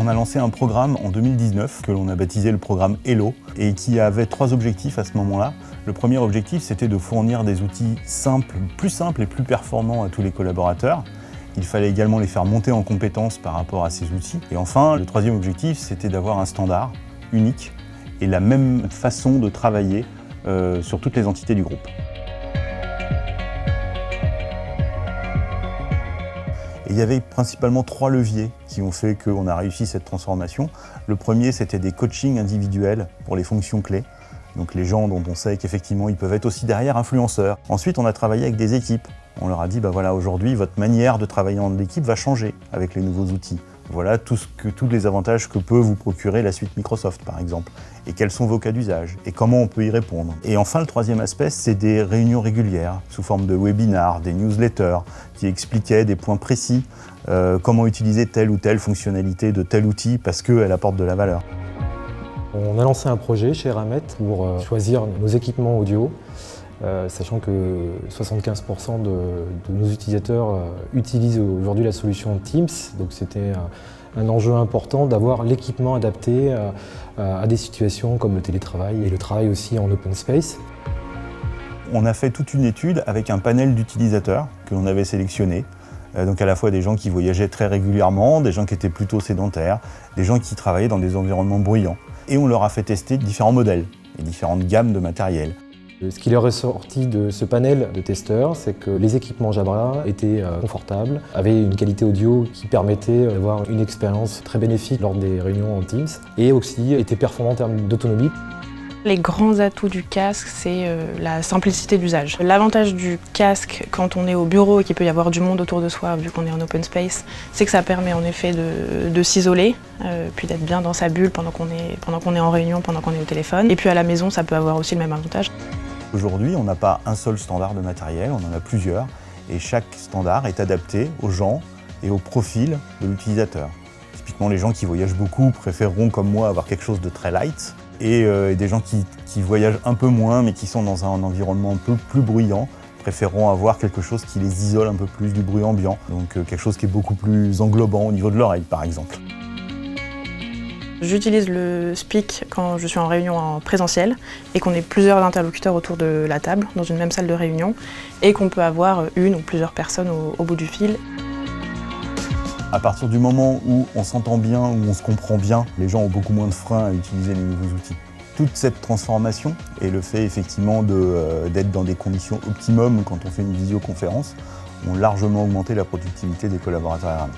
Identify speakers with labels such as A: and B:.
A: On a lancé un programme en 2019 que l'on a baptisé le programme Hello et qui avait 3 objectifs à ce moment-là. Le premier objectif, c'était de fournir des outils plus simples et plus performants à tous les collaborateurs. Il fallait également les faire monter en compétences par rapport à ces outils. Et enfin, le troisième objectif, c'était d'avoir un standard unique et la même façon de travailler sur toutes les entités du groupe. Et il y avait principalement 3 leviers qui ont fait qu'on a réussi cette transformation. Le premier, c'était des coachings individuels pour les fonctions clés. Donc les gens dont on sait qu'effectivement ils peuvent être aussi derrière influenceurs. Ensuite, on a travaillé avec des équipes. On leur a dit, voilà, aujourd'hui, votre manière de travailler en équipe va changer avec les nouveaux outils. Voilà tous les avantages que peut vous procurer la suite Microsoft, par exemple. Et quels sont vos cas d'usage et comment on peut y répondre. Et enfin, le troisième aspect, c'est des réunions régulières sous forme de webinars, des newsletters qui expliquaient des points précis, comment utiliser telle ou telle fonctionnalité de tel outil parce qu'elle apporte de la valeur.
B: On a lancé un projet chez Eramet pour choisir nos équipements audio, sachant que 75% de nos utilisateurs utilisent aujourd'hui la solution Teams, donc c'était un enjeu important d'avoir l'équipement adapté à des situations comme le télétravail et le travail aussi en open space.
A: On a fait toute une étude avec un panel d'utilisateurs que l'on avait sélectionné. Donc à la fois des gens qui voyageaient très régulièrement, des gens qui étaient plutôt sédentaires, des gens qui travaillaient dans des environnements bruyants. Et on leur a fait tester différents modèles et différentes gammes de matériel.
B: Ce qui leur est sorti de ce panel de testeurs, c'est que les équipements Jabra étaient confortables, avaient une qualité audio qui permettait d'avoir une expérience très bénéfique lors des réunions en Teams et aussi étaient performants en termes d'autonomie.
C: Les grands atouts du casque, c'est la simplicité d'usage. L'avantage du casque quand on est au bureau et qu'il peut y avoir du monde autour de soi, vu qu'on est en open space, c'est que ça permet en effet de s'isoler, puis d'être bien dans sa bulle pendant qu'on est en réunion, pendant qu'on est au téléphone. Et puis à la maison, ça peut avoir aussi le même avantage.
A: Aujourd'hui, on n'a pas un seul standard de matériel, on en a plusieurs. Et chaque standard est adapté aux gens et au profil de l'utilisateur. Typiquement, les gens qui voyagent beaucoup préféreront, comme moi, avoir quelque chose de très light. Et des gens qui voyagent un peu moins, mais qui sont dans un environnement un peu plus bruyant, préféreront avoir quelque chose qui les isole un peu plus du bruit ambiant. Donc quelque chose qui est beaucoup plus englobant au niveau de l'oreille, par exemple.
C: J'utilise le Speak quand je suis en réunion en présentiel et qu'on est plusieurs interlocuteurs autour de la table, dans une même salle de réunion, et qu'on peut avoir une ou plusieurs personnes au bout du fil.
A: À partir du moment où on s'entend bien, où on se comprend bien, les gens ont beaucoup moins de freins à utiliser les nouveaux outils. Toute cette transformation et le fait effectivement d'être dans des conditions optimum quand on fait une visioconférence ont largement augmenté la productivité des collaborateurs Eramet.